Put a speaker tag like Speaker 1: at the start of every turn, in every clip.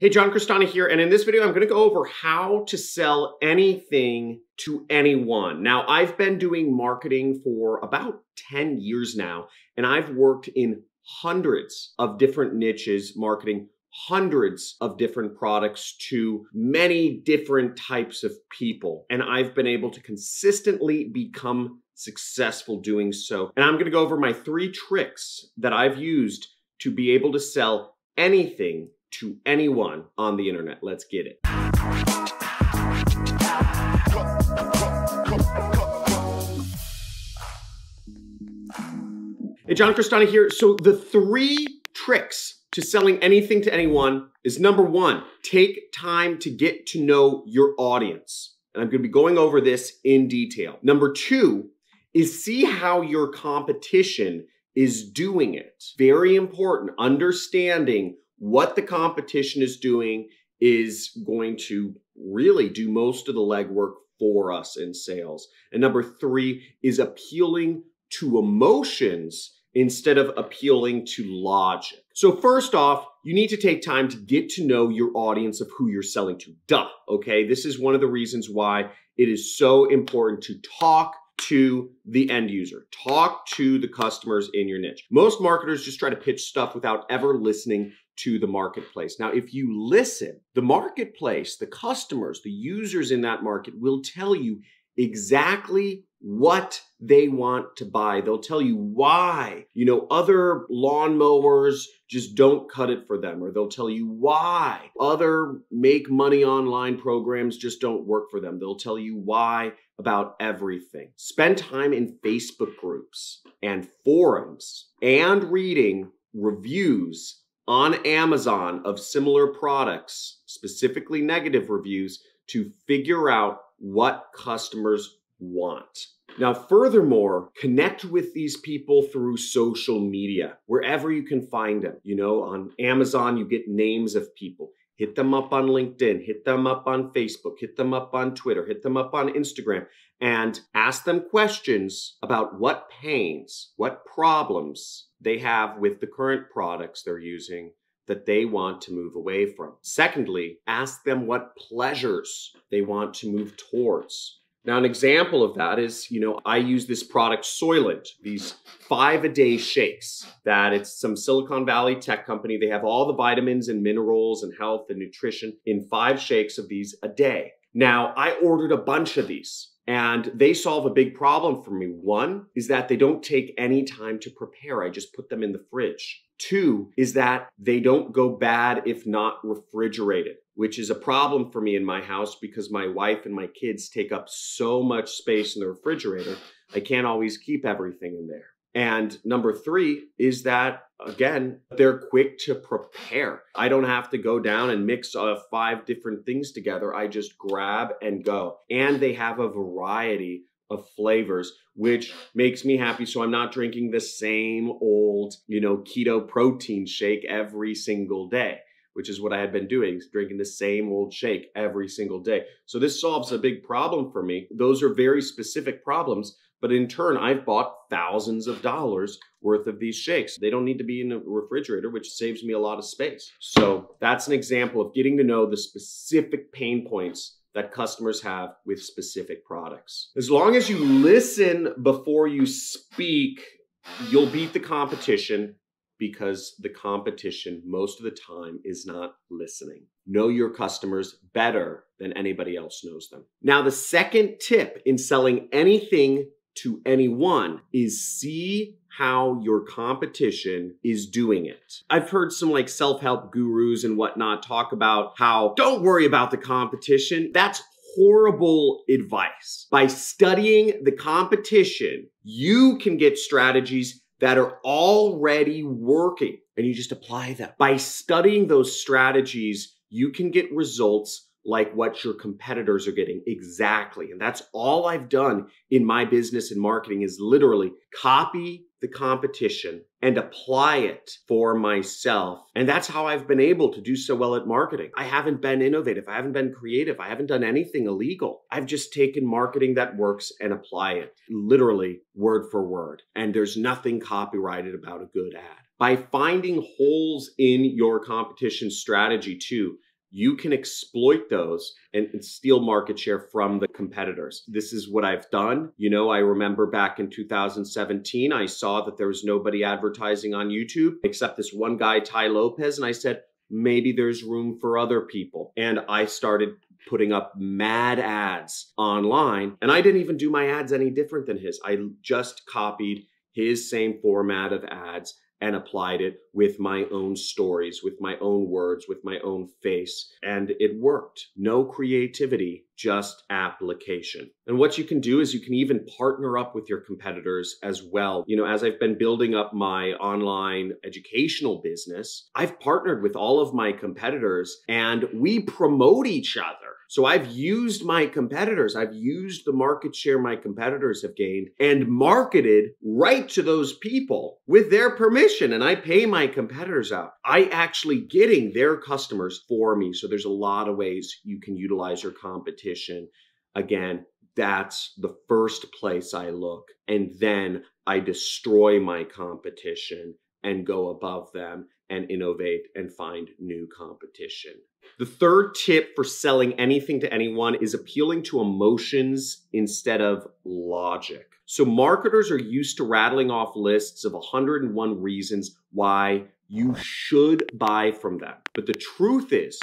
Speaker 1: Hey, John Crestani here, and in this video, I'm going to go over how to sell anything to anyone. Now, I've been doing marketing for about 10 years now, and I've worked in hundreds of different niches, marketing hundreds of different products to many different types of people, and I've been able to consistently become successful doing so. And I'm going to go over my 3 tricks that I've used to be able to sell anything to anyone on the internet. Let's get it. Hey, John Crestani here. So the 3 tricks to selling anything to anyone is number 1, take time to get to know your audience. And I'm going to be going over this in detail. Number 2 is see how your competition is doing it. Very important. Understanding what the competition is doing is going to really do most of the legwork for us in sales. And number 3 is appealing to emotions instead of appealing to logic. So first off, you need to take time to get to know your audience of who you're selling to. Duh, okay? This is one of the reasons why it is so important to talk to the end user. Talk to the customers in your niche. Most marketers just try to pitch stuff without ever listening to the marketplace. Now, if you listen, the marketplace, the customers, the users in that market will tell you exactly what they want to buy. They'll tell you why, other lawnmowers just don't cut it for them, or they'll tell you why other make money online programs just don't work for them. They'll tell you why about everything. Spend time in Facebook groups and forums and reading reviews on Amazon of similar products, specifically negative reviews, to figure out what customers want. Now, furthermore, connect with these people through social media, wherever you can find them. On Amazon, you get names of people. Hit them up on LinkedIn, hit them up on Facebook, hit them up on Twitter, hit them up on Instagram, and ask them questions about what pains, what problems they have with the current products they're using that they want to move away from. Secondly, ask them what pleasures they want to move towards. Now, an example of that is, I use this product Soylent, these 5-a-day shakes that it's some Silicon Valley tech company. They have all the vitamins and minerals and health and nutrition in 5 shakes of these a day. Now, I ordered a bunch of these and they solve a big problem for me. 1 is that they don't take any time to prepare. I just put them in the fridge. 2 is that they don't go bad if not refrigerated, which is a problem for me in my house because my wife and my kids take up so much space in the refrigerator. I can't always keep everything in there. And number 3 is that, again, they're quick to prepare. I don't have to go down and mix 5 different things together. I just grab and go. And they have a variety of flavors, which makes me happy. So I'm not drinking the same old, keto protein shake every single day, which is what I had been doing, drinking the same old shake every single day. So this solves a big problem for me. Those are very specific problems, but in turn, I've bought thousands of dollars worth of these shakes. They don't need to be in a refrigerator, which saves me a lot of space. So that's an example of getting to know the specific pain points that customers have with specific products. As long as you listen before you speak, you'll beat the competition, because the competition most of the time is not listening. Know your customers better than anybody else knows them. Now, the second tip in selling anything to anyone is see how your competition is doing it. I've heard some self-help gurus and whatnot talk about how don't worry about the competition. That's horrible advice. By studying the competition, you can get strategies that are already working and you just apply them. By studying those strategies, you can get results like what your competitors are getting. Exactly. And that's all I've done in my business and marketing is literally copy the competition and apply it for myself. And that's how I've been able to do so well at marketing. I haven't been innovative. I haven't been creative. I haven't done anything illegal. I've just taken marketing that works and apply it literally word for word. And there's nothing copyrighted about a good ad. By finding holes in your competition strategy too, you can exploit those and steal market share from the competitors. This is what I've done. You know, I remember back in 2017, I saw that there was nobody advertising on YouTube except this one guy, Ty Lopez. And I said, maybe there's room for other people. And I started putting up mad ads online. And I didn't even do my ads any different than his. I just copied his same format of ads and applied it with my own stories, with my own words, with my own face. And it worked. No creativity, just application. And what you can do is you can even partner up with your competitors as well. You know, as I've been building up my online educational business, I've partnered with all of my competitors and we promote each other. So I've used my competitors, I've used the market share my competitors have gained and marketed right to those people with their permission. And I pay my competitors out. I actually getting their customers for me. So there's a lot of ways you can utilize your competition. Again, that's the first place I look. And then I destroy my competition and go above them and innovate and find new competition. The third tip for selling anything to anyone is appealing to emotions instead of logic. So marketers are used to rattling off lists of 101 reasons why you should buy from them. But the truth is,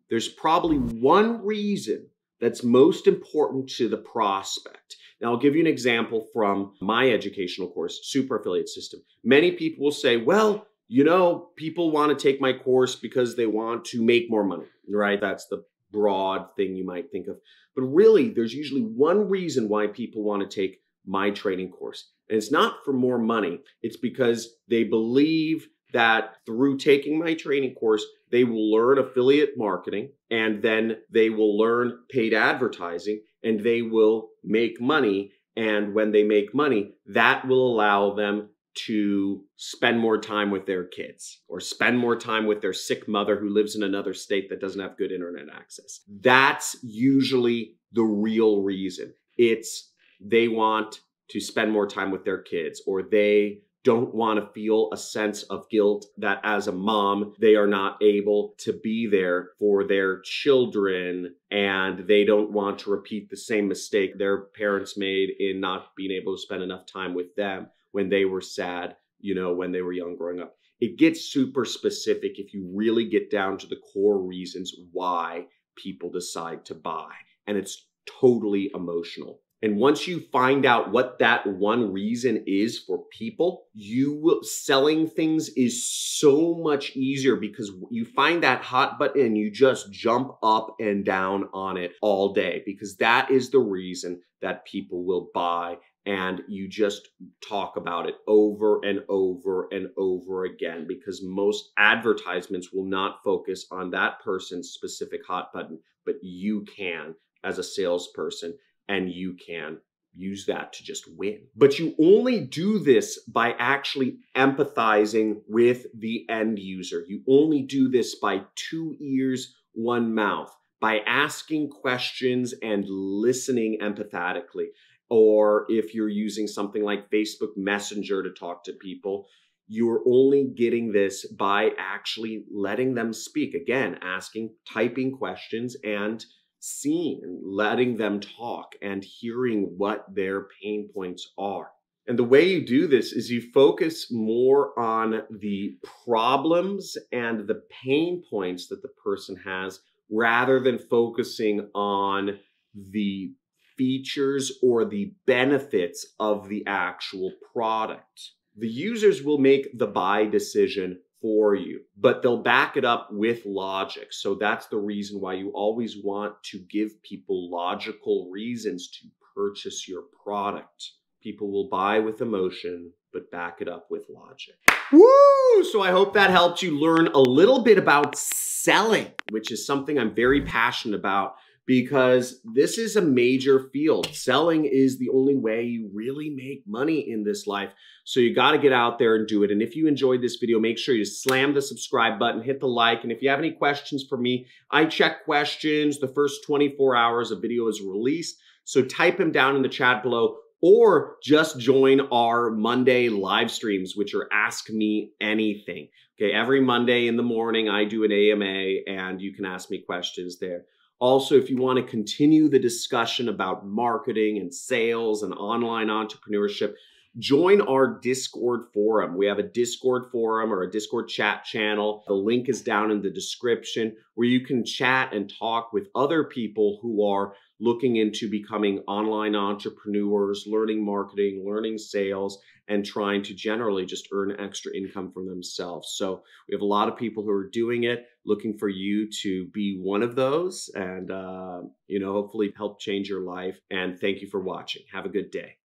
Speaker 1: there's probably one reason that's most important to the prospect. Now, I'll give you an example from my educational course, Super Affiliate System. Many people will say, well, you know, people want to take my course because they want to make more money, right? That's the broad thing you might think of. But really, there's usually one reason why people want to take my training course. And it's not for more money. It's because they believe that through taking my training course, they will learn affiliate marketing and then they will learn paid advertising and they will make money. And when they make money, that will allow them to spend more time with their kids or spend more time with their sick mother who lives in another state that doesn't have good internet access. That's usually the real reason. It's they want to spend more time with their kids, or they don't want to feel a sense of guilt that as a mom, they are not able to be there for their children, and they don't want to repeat the same mistake their parents made in not being able to spend enough time with them when they were sad, you know, when they were young growing up. It gets super specific if you really get down to the core reasons why people decide to buy. And it's totally emotional. And once you find out what that one reason is for people, selling things is so much easier because you find that hot button and you just jump up and down on it all day because that is the reason that people will buy. And you just talk about it over and over and over again because most advertisements will not focus on that person's specific hot button, but you can as a salesperson, and you can use that to just win. But you only do this by actually empathizing with the end user. You only do this by 2 ears, 1 mouth, by asking questions and listening empathetically. Or if you're using something like Facebook Messenger to talk to people, you're only getting this by actually letting them speak. Again, typing questions and seeing and letting them talk and hearing what their pain points are. And the way you do this is you focus more on the problems and the pain points that the person has rather than focusing on the features or the benefits of the actual product. The users will make the buy decision for you, but they'll back it up with logic. So that's the reason why you always want to give people logical reasons to purchase your product. People will buy with emotion, but back it up with logic. Woo! So I hope that helped you learn a little bit about selling, which is something I'm very passionate about because this is a major field. Selling is the only way you really make money in this life. So you got to get out there and do it. And if you enjoyed this video, make sure you slam the subscribe button, hit the like. And if you have any questions for me, I check questions the first 24 hours a video is released. So type them down in the chat below, or just join our Monday live streams, which are Ask Me Anything. Okay, every Monday in the morning, I do an AMA and you can ask me questions there. Also, if you want to continue the discussion about marketing and sales and online entrepreneurship, join our Discord forum. We have a Discord forum or a Discord chat channel. The link is down in the description where you can chat and talk with other people who are looking into becoming online entrepreneurs, learning marketing, learning sales, and trying to generally just earn extra income for themselves. So we have a lot of people who are doing it, looking for you to be one of those and, hopefully help change your life. And thank you for watching. Have a good day.